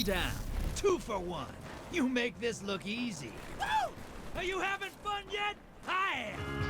Calm down. 2 for 1. You make this look easy. Woo! Are you having fun yet? I am.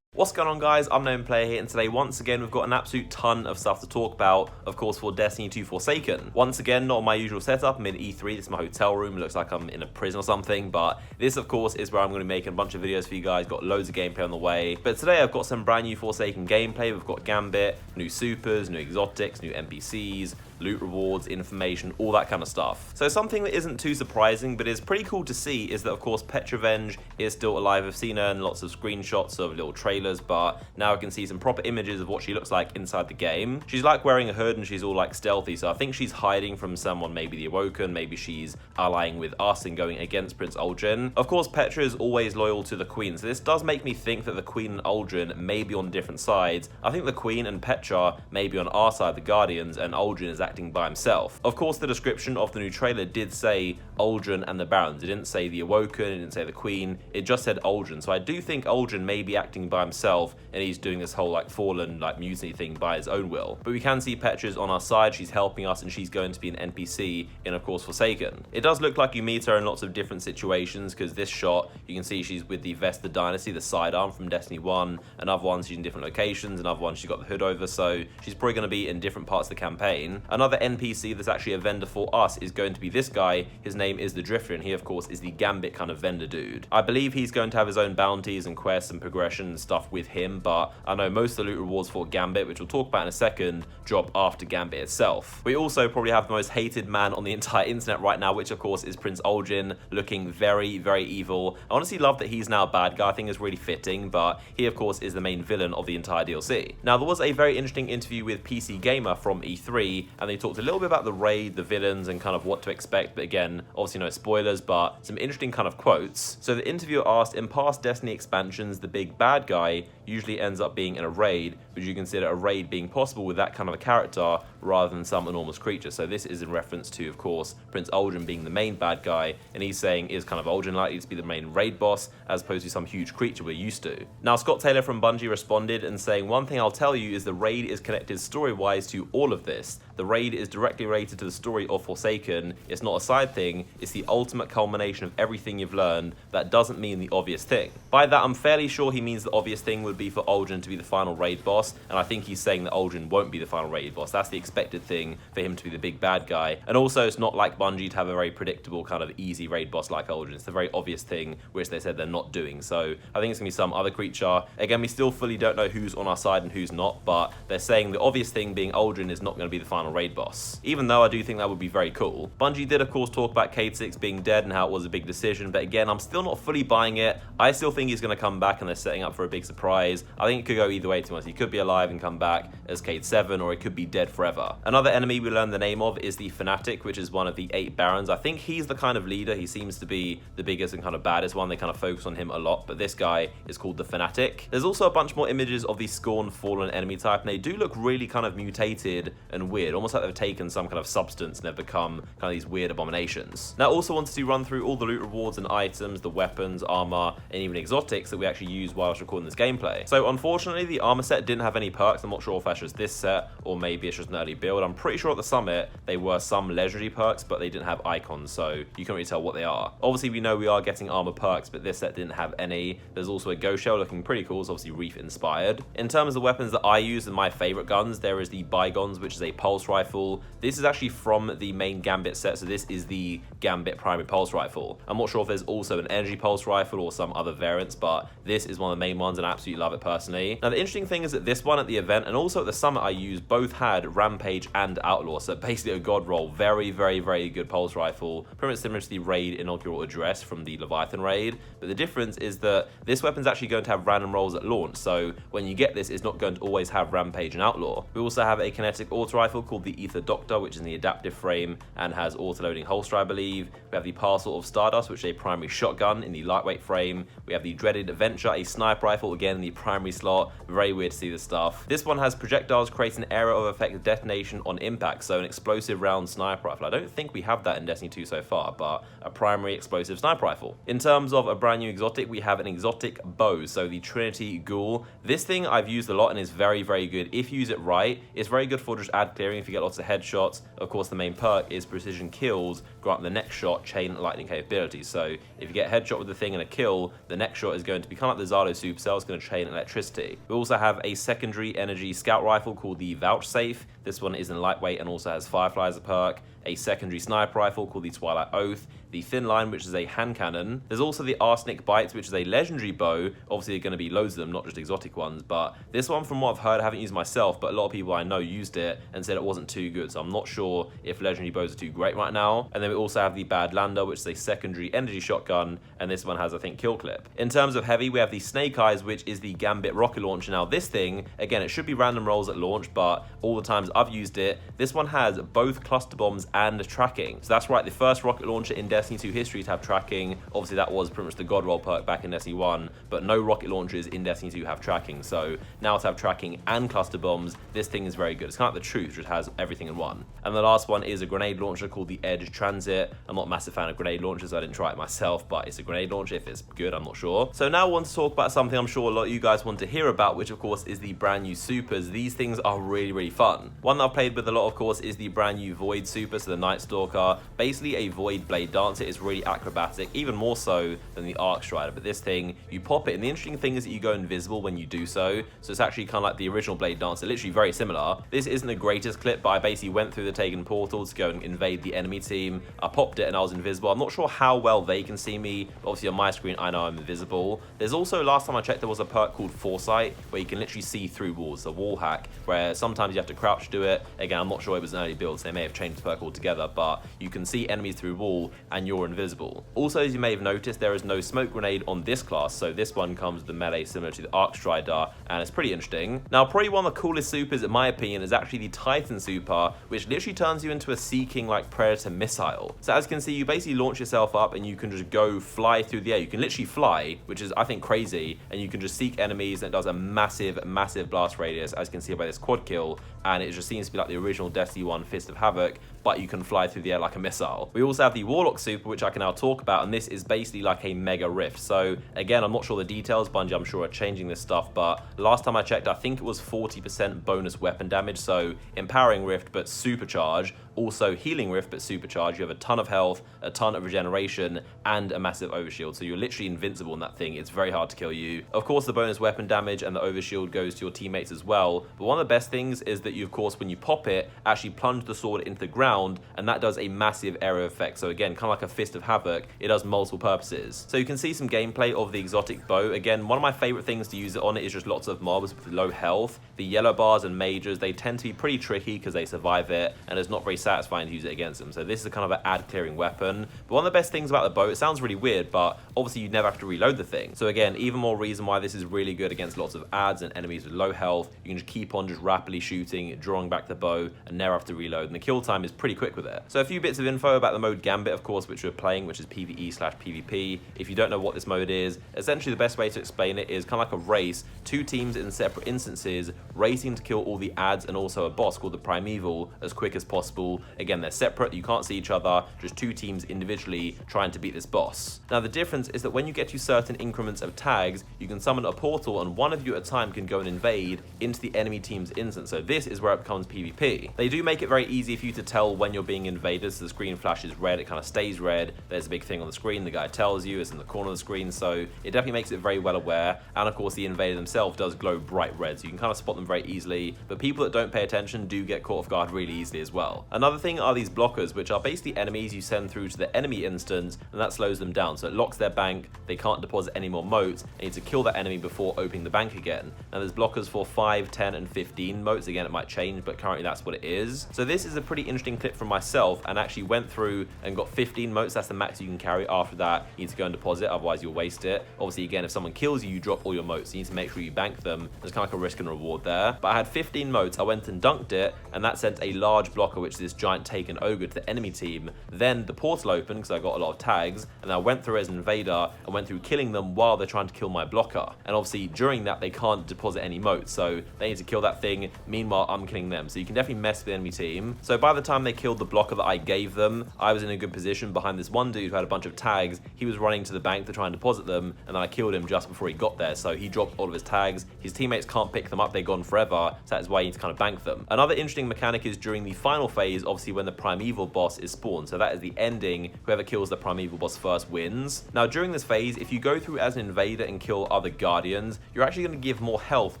What's going on, guys? Unknown Player here, and today once again we've got an absolute ton of stuff to talk about, of course, for Destiny 2 Forsaken. Once again, not my usual setup. I'm in E3, this is my hotel room, it looks like I'm in a prison or something, but this of course is where I'm going to be making a bunch of videos for you guys. Got loads of gameplay on the way, but today I've got some brand new Forsaken gameplay. We've got Gambit, new supers, new exotics, new NPCs, loot rewards, information, all that kind of stuff. So something that isn't too surprising but is pretty cool to see is that of course Petrovenge is still alive. I've seen her in lots of screenshots of little trailers, but now I can see some proper images of what she looks like inside the game. She's like wearing a hood and she's all like stealthy, so I think she's hiding from someone, maybe the Awoken, maybe she's allying with us and going against Prince Uldren. Of course Petra is always loyal to the Queen, so this does make me think that the Queen and Uldren may be on different sides. I think the Queen and Petra may be on our side, the Guardians, and Uldren is acting by himself. Of course, the description of the new trailer did say Uldren and the Barons. It didn't say the Awoken, it didn't say the Queen, it just said Uldren. So I do think Uldren may be acting by himself and he's doing this whole like fallen like mutiny thing by his own will. But we can see Petra's on our side, she's helping us, and she's going to be an NPC in, of course, Forsaken. It does look like you meet her in lots of different situations, because this shot you can see she's with the Vesta Dynasty, the sidearm from Destiny 1, and other ones she's in different locations, and other ones she's got the hood over, so she's probably going to be in different parts of the campaign. Another NPC that's actually a vendor for us is going to be this guy. His name is the Drifter, and he of course is the Gambit kind of vendor dude. I believe he's going to have his own bounties and quests and progression and stuff with him, but I know most of the loot rewards for Gambit, which we'll talk about in a second, drop after Gambit itself. We also probably have the most hated man on the entire internet right now, which of course is Prince Uldren, looking very, very evil. I honestly love that he's now a bad guy. I think it's really fitting, but he of course is the main villain of the entire DLC. Now, there was a very interesting interview with PC Gamer from E3, and they talked a little bit about the raid, the villains, and kind of what to expect, but again, obviously no spoilers, but some interesting kind of quotes. So the interviewer asked, in past Destiny expansions, the big bad guy usually ends up being in a raid. Would you consider a raid being possible with that kind of a character rather than some enormous creature? So this is in reference to, of course, Prince Uldren being the main bad guy, and he's saying, is kind of Uldren likely to be the main raid boss as opposed to some huge creature we're used to? Now, Scott Taylor from Bungie responded and saying, one thing I'll tell you is the raid is connected story-wise to all of this. The raid is directly related to the story of Forsaken. It's not a side thing, it's the ultimate culmination of everything you've learned. That doesn't mean the obvious thing. By that, I'm fairly sure he means the obvious thing would be for Uldren to be the final raid boss, and I think he's saying that Uldren won't be the final raid boss. That's the expected thing, for him to be the big bad guy. And also, it's not like Bungie to have a very predictable kind of easy raid boss like Uldren. It's the very obvious thing, which they said they're not doing. So I think it's going to be some other creature. Again, we still fully don't know who's on our side and who's not, but they're saying the obvious thing being Uldren is not going to be the final raid boss, even though I do think that would be very cool. Bungie did of course talk about Cayde 6 being dead and how it was a big decision, but again, I'm still not fully buying it. I still think he's going to come back and they're setting up for a big surprise. I think it could go either way, to be honest. He could be alive and come back as Cayde 7, or he could be dead forever. Another enemy we learned the name of is the Fanatic, which is one of the 8 Barons. I think he's the kind of leader. He seems to be the biggest and kind of baddest one. They kind of focus on him a lot, but this guy is called the Fanatic. There's also a bunch more images of the Scorn Fallen enemy type, and they do look really kind of mutated and weird, almost like they've taken some kind of substance and they've become kind of these weird abominations. Now, I also wanted to run through all the loot rewards and items, the weapons, armor, and even exotics that we actually used while I was recording this gameplay. So unfortunately, the armor set didn't have any perks. I'm not sure if that's just this set or maybe it's just an early build. I'm pretty sure at the summit they were some legendary perks, but they didn't have icons, so you can't really tell what they are. Obviously, we know we are getting armor perks, but this set didn't have any. There's also a ghost shell looking pretty cool. It's obviously Reef inspired. In terms of the weapons that I use and my favorite guns, there is the Bygones, which is a pulse rifle. This is actually from the main Gambit set, so this is the Gambit primary pulse rifle. I'm not sure if there's also an energy pulse rifle or some other variants, but this is one of the main ones and I absolutely love it personally. Now, the interesting thing is that this one at the event and also at the summit I used both had Rampage and Outlaw, so basically a god roll. Very, very, very good pulse rifle, pretty much similar to the raid inaugural address from the Leviathan raid, but the difference is that this weapon's actually going to have random rolls at launch, so when you get this, it's not going to always have Rampage and Outlaw. We also have a kinetic auto rifle called the the Ether Doctor, which is in the adaptive frame and has auto-loading holster, I believe. We have the Parcel of Stardust, which is a primary shotgun in the lightweight frame. We have the dreaded Adventure, a sniper rifle, again in the primary slot. Very weird to see this stuff. This one has projectiles creating an area of effective detonation on impact, so an explosive round sniper rifle. I don't think we have that in Destiny 2 so far, but a primary explosive sniper rifle. In terms of a brand new exotic, we have an exotic bow, so the Trinity Ghoul. This thing I've used a lot and is very, very good. If you use it right, it's very good for just ad clearing if you get lots of headshots. Of course, the main perk is precision kills, grant the next shot chain lightning capabilities. So if you get a headshot with the thing and a kill, the next shot is going to be kind of like the Zardo supercell, it's going to chain electricity. We also have a secondary energy scout rifle called the Vouchsafe. This one is in lightweight and also has Firefly as a perk. A secondary sniper rifle called the Twilight Oath, the Thin Line, which is a hand cannon. There's also the Arsenic Bites, which is a legendary bow. Obviously, there are going to be loads of them, not just exotic ones, but this one, from what I've heard, I haven't used myself, but a lot of people I know used it and said it wasn't too good, so I'm not sure if legendary bows are too great right now. And then we also have the Badlander, which is a secondary energy shotgun, and this one has, I think, kill clip. In terms of heavy, we have the Snake Eyes, which is the Gambit rocket launcher. Now, this thing, again, it should be random rolls at launch, but all the times I've used it, this one has both cluster bombs and tracking. So that's right, the first rocket launcher in Destiny 2 history to have tracking. Obviously, that was pretty much the God Roll perk back in Destiny 1, but no rocket launchers in Destiny 2 have tracking. So now to have tracking and cluster bombs, this thing is very good. It's kind of like the truth, which has everything in one. And the last one is a grenade launcher called the Edge Transit. I'm not a massive fan of grenade launchers, so I didn't try it myself, but it's a grenade launcher. If it's good, I'm not sure. So now I want to talk about something I'm sure a lot of you guys want to hear about, which of course is the brand new supers. These things are really, really fun. One that I've played with a lot, of course, is the brand new Void super, so the Night Stalker. Basically a Void Blade Dancer. Is really acrobatic, even more so than the Arc Strider, but this thing, you pop it, and the interesting thing is that you go invisible when you do so, so it's actually kind of like the original Blade Dancer, literally very similar. This isn't the greatest clip, but I basically went through the Taken portal to go and invade the enemy team. I popped it and I was invisible. I'm not sure how well they can see me, but obviously on my screen I know I'm invisible. There's also, last time I checked, there was a perk called Foresight, where you can literally see through walls, a wall hack, where sometimes you have to crouch to do it. Again, I'm not sure it was an early build, so they may have changed the perk altogether, but you can see enemies through wall and you're invisible. Also, as you may have noticed, there is no smoke grenade on this class, so this one comes with the melee similar to the Arc Strider, and it's pretty interesting. Now, probably one of the coolest supers, in my opinion, is actually the Titan super, which literally turns you into a Seeking like Predator missile. So as you can see, you basically launch yourself up and you can just go fly through the air. You can literally fly, which is, I think, crazy, and you can just seek enemies, and it does a massive, massive blast radius, as you can see by this quad kill, and it just seems to be like the original Destiny 1 Fist of Havoc, but you can fly through the air like a missile. We also have the Warlock super, which I can now talk about, and this is basically like a mega rift. So again, I'm not sure the details, Bungie I'm sure are changing this stuff, but last time I checked, I think it was 40% bonus weapon damage, so empowering rift but supercharge, also healing rift but supercharge. You have a ton of health, a ton of regeneration, and a massive overshield, so you're literally invincible in that thing. It's very hard to kill you. Of course, the bonus weapon damage and the overshield goes to your teammates as well, but one of the best things is that you, of course, when you pop it, actually plunge the sword into the ground, and that does a massive area effect. So again, kind of like a Fist of Havoc, it does multiple purposes. So you can see some gameplay of the exotic bow. Again, one of my favorite things to use it on is just lots of mobs with low health. The yellow bars and majors, they tend to be pretty tricky because they survive it, and it's not very satisfying to use it against them. So this is a kind of an ad clearing weapon. But one of the best things about the bow, it sounds really weird, but obviously you never have to reload the thing. So again, even more reason why this is really good against lots of ads and enemies with low health. You can just keep on just rapidly shooting, drawing back the bow, and never have to reload, and the kill time is pretty quick with it. So a few bits of info about the mode Gambit, of course, which we're playing, which is PvE/PvP. If you don't know what this mode is, essentially the best way to explain it is kind of like a race, two teams in separate instances, racing to kill all the ads and also a boss called the Primeval as quick as possible. Again, they're separate, you can't see each other, just two teams individually trying to beat this boss. Now the difference is that when you get to certain increments of tags, you can summon a portal and one of you at a time can go and invade into the enemy team's instance. So this is where it becomes PvP. They do make it very easy for you to tell when you're being invaded. So the screen flashes red, it kind of stays red. There's a big thing on the screen, the guy tells you, it's in the corner of the screen, so it definitely makes it very well aware. And of course the invader themselves does glow bright red, so you can kind of spot them very easily, but people that don't pay attention do get caught off guard really easily as well. Another thing are these blockers, which are basically enemies you send through to the enemy instance, and that slows them down, so it locks their bank, they can't deposit any more motes, and you need to kill that enemy before opening the bank again. Now there's blockers for 5, 10, and 15 motes. Again, it might change, but currently that's what it is. So this is a pretty interesting clip from myself and actually went through and got 15 motes. That's the max you can carry. After that, you need to go and deposit, otherwise you'll waste it. Obviously, again, if someone kills you, you drop all your motes. You need to make sure you bank them. There's kind of like a risk and reward there. But I had 15 motes. I went and dunked it, and that sent a large blocker, which is this giant taken ogre, to the enemy team. Then the portal opened because I got a lot of tags, and I went through as an invader and went through killing them while they're trying to kill my blocker. And obviously, during that, they can't deposit any motes, so they need to kill that thing. Meanwhile, I'm killing them. So you can definitely mess with the enemy team. So by the time they killed the blocker that I gave them, I was in a good position behind this one dude who had a bunch of tags. He was running to the bank to try and deposit them, and then I killed him just before he got there. So he dropped all of his tags. His teammates can't pick them up. They're gone forever. So that is why you need to kind of bank them. Another interesting mechanic is during the final phase, obviously when the primeval boss is spawned. So that is the ending. Whoever kills the primeval boss first wins. Now during this phase, if you go through as an invader and kill other guardians, you're actually going to give more health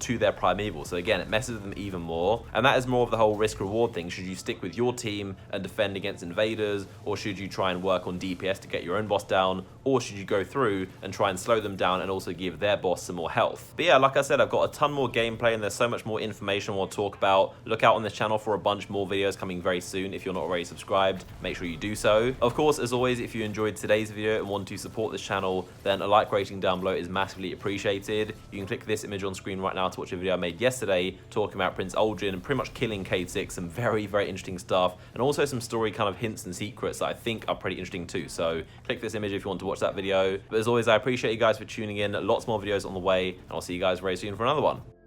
to their primeval. So again, it messes with them even more. And that is more of the whole risk reward thing. Should you stick with your team and defend against invaders, or should you try and work on DPS to get your own boss down, or should you go through and try and slow them down and also give their boss some more health? But yeah, like I said, I've got a ton more gameplay and there's so much more information I want to talk about. Look out on this channel for a bunch more videos coming very soon. If you're not already subscribed, make sure you do so. Of course, as always, if you enjoyed today's video and want to support this channel, then a like rating down below is massively appreciated. You can click this image on screen right now to watch a video I made yesterday talking about Prince Aldrin and pretty much killing K6, some very, very interesting stuff, and also some story kind of hints and secrets that I think are pretty interesting too. So click this image if you want to watch that video. But as always, I appreciate you guys for tuning in. Lots more videos on the way, and I'll see you guys very soon for another one.